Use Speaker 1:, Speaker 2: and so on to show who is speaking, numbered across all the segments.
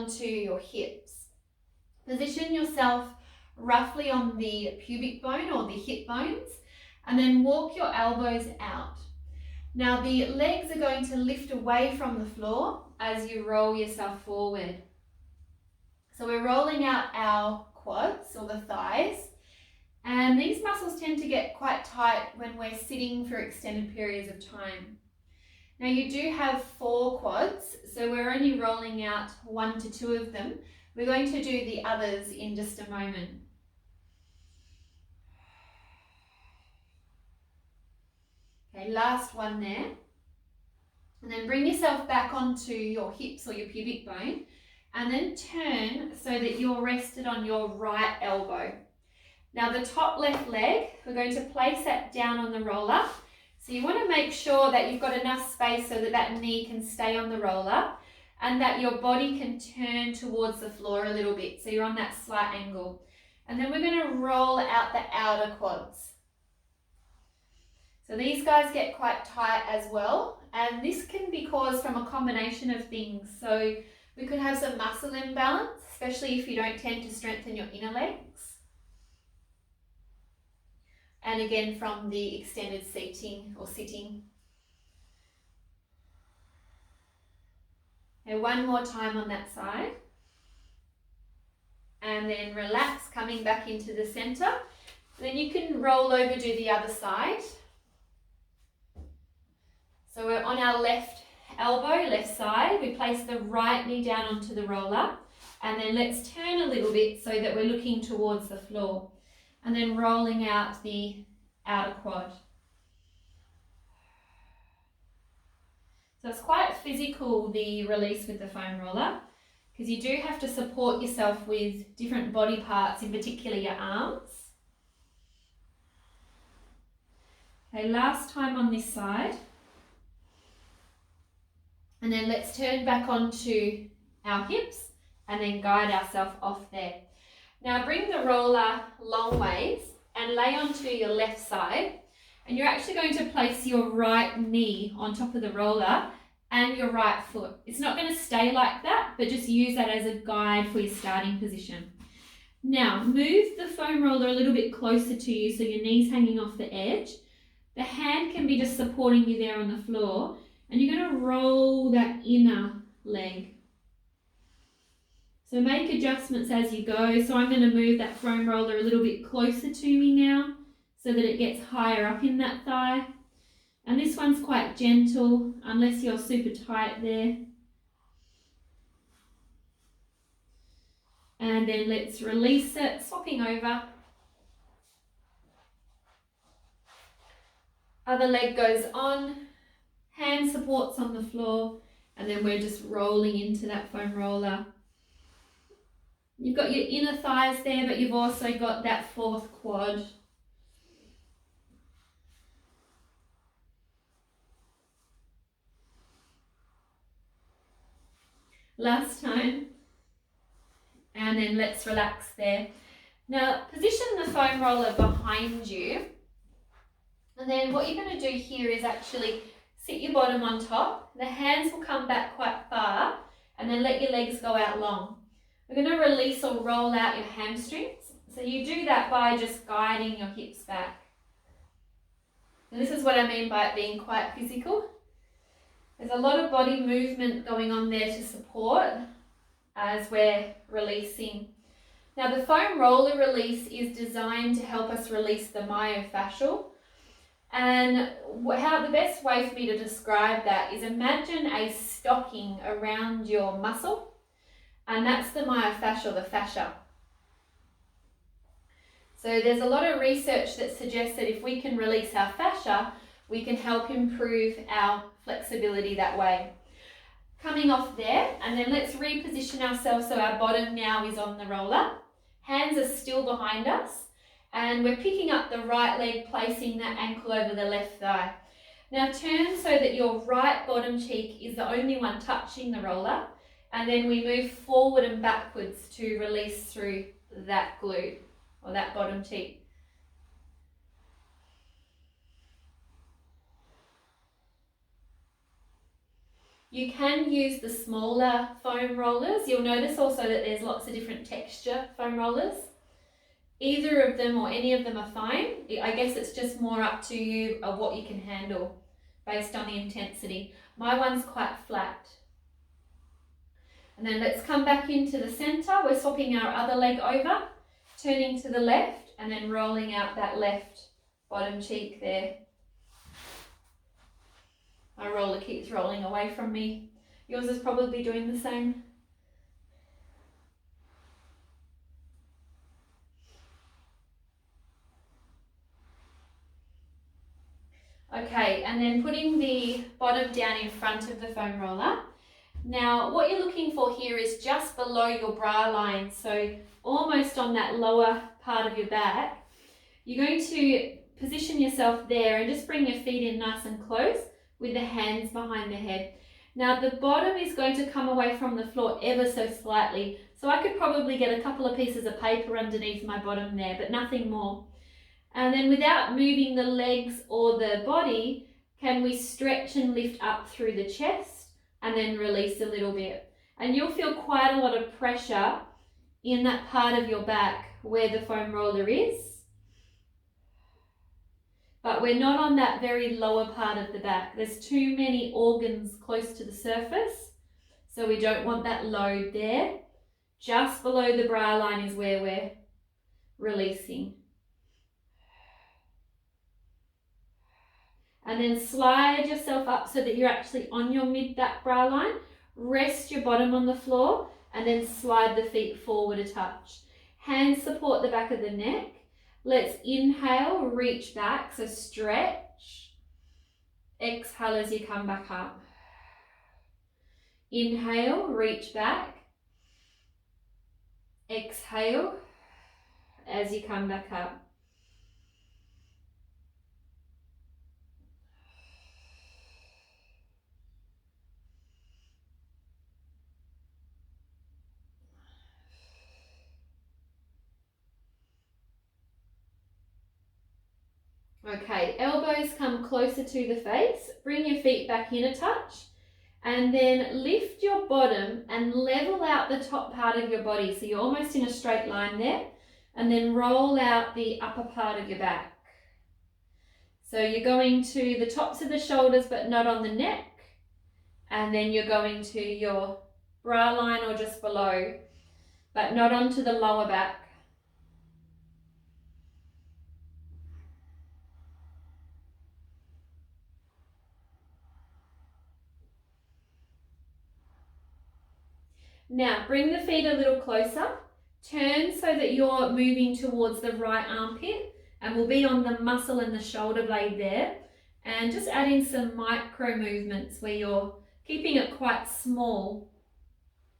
Speaker 1: onto your hips. Position yourself roughly on the pubic bone or the hip bones, and then walk your elbows out. Now the legs are going to lift away from the floor as you roll yourself forward. So we're rolling out our quads or the thighs, and these muscles tend to get quite tight when we're sitting for extended periods of time. Now you do have 4 quads, so we're only rolling out 1 to 2 of them. We're going to do the others in just a moment. Okay, last one there. And then bring yourself back onto your hips or your pubic bone, and then turn so that you're rested on your right elbow. Now the top left leg, we're going to place that down on the roller. So you want to make sure that you've got enough space so that that knee can stay on the roller and that your body can turn towards the floor a little bit. So you're on that slight angle. And then we're going to roll out the outer quads. So these guys get quite tight as well. And this can be caused from a combination of things. So we could have some muscle imbalance, especially if you don't tend to strengthen your inner legs. And again, from the extended seating or sitting. Okay, one more time on that side. And then relax, coming back into the center. Then you can roll over, do the other side. So we're on our left elbow, left side. We place the right knee down onto the roller. And then let's turn a little bit so that we're looking towards the floor. And then rolling out the outer quad. So it's quite physical, the release with the foam roller, because you do have to support yourself with different body parts, in particular your arms. Okay, last time on this side. And then let's turn back onto our hips and then guide ourselves off there. Now bring the roller long ways and lay onto your left side, and you're actually going to place your right knee on top of the roller and your right foot. It's not going to stay like that, but just use that as a guide for your starting position. Now move the foam roller a little bit closer to you so your knee's hanging off the edge. The hand can be just supporting you there on the floor, and you're going to roll that inner leg. So make adjustments as you go. So I'm going to move that foam roller a little bit closer to me now so that it gets higher up in that thigh. And this one's quite gentle unless you're super tight there. And then let's release it, swapping over. Other leg goes on, hand supports on the floor, and then we're just rolling into that foam roller. You've got your inner thighs there, but you've also got that 4th quad. Last time. And then let's relax there. Now position the foam roller behind you. And then what you're going to do here is actually sit your bottom on top. The hands will come back quite far, and then let your legs go out long. We're going to release or roll out your hamstrings. So you do that by just guiding your hips back. And this is what I mean by it being quite physical. There's a lot of body movement going on there to support as we're releasing. Now the foam roller release is designed to help us release the myofascial. And how the best way for me to describe that is imagine a stocking around your muscle. And that's the myofascial, the fascia. So there's a lot of research that suggests that if we can release our fascia, we can help improve our flexibility that way. Coming off there, and then let's reposition ourselves so our bottom now is on the roller. Hands are still behind us, and we're picking up the right leg, placing that ankle over the left thigh. Now turn so that your right bottom cheek is the only one touching the roller. And then we move forward and backwards to release through that glute or that bottom cheek. You can use the smaller foam rollers. You'll notice also that there's lots of different texture foam rollers. Either of them or any of them are fine. I guess it's just more up to you of what you can handle based on the intensity. My one's quite flat. And then let's come back into the center. We're swapping our other leg over, turning to the left and then rolling out that left bottom cheek there. My roller keeps rolling away from me. Yours is probably doing the same. Okay, and then putting the bottom down in front of the foam roller. Now, what you're looking for here is just below your bra line, so almost on that lower part of your back. You're going to position yourself there and just bring your feet in nice and close with the hands behind the head. Now, the bottom is going to come away from the floor ever so slightly, so I could probably get a couple of pieces of paper underneath my bottom there, but nothing more. And then without moving the legs or the body, can we stretch and lift up through the chest and then release a little bit. And you'll feel quite a lot of pressure in that part of your back where the foam roller is. But we're not on that very lower part of the back. There's too many organs close to the surface, so we don't want that load there. Just below the bra line is where we're releasing. And then slide yourself up so that you're actually on your mid-back bra line. Rest your bottom on the floor and then slide the feet forward a touch. Hands support the back of the neck. Let's inhale, reach back, so stretch. Exhale as you come back up. Inhale, reach back. Exhale as you come back up. Okay, elbows come closer to the face. Bring your feet back in a touch. And then lift your bottom and level out the top part of your body. So you're almost in a straight line there. And then roll out the upper part of your back. So you're going to the tops of the shoulders but not on the neck. And then you're going to your bra line or just below, but not onto the lower back. Now bring the feet a little closer, turn so that you're moving towards the right armpit and we'll be on the muscle and the shoulder blade there, and just add in some micro movements where you're keeping it quite small,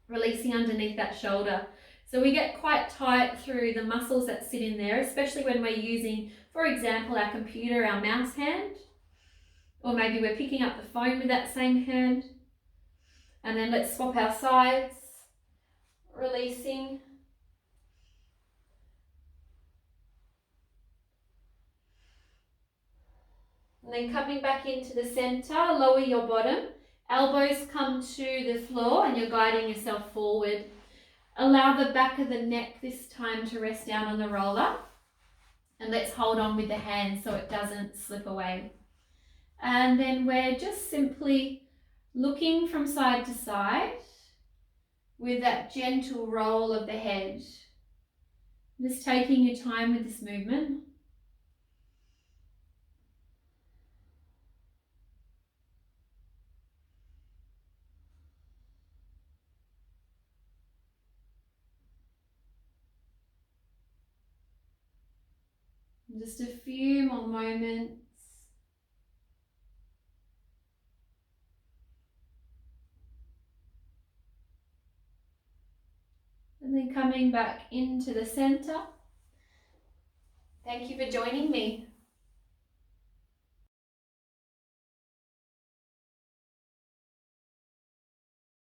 Speaker 1: releasing underneath that shoulder. So we get quite tight through the muscles that sit in there, especially when we're using, for example, our computer, our mouse hand, or maybe we're picking up the phone with that same hand. And then let's swap our sides. Releasing. And then coming back into the center, lower your bottom. Elbows come to the floor and you're guiding yourself forward. Allow the back of the neck this time to rest down on the roller. And let's hold on with the hands so it doesn't slip away. And then we're just simply looking from side to side with that gentle roll of the head. Just taking your time with this movement. Just a few more moments. And then coming back into the center. Thank you for joining me.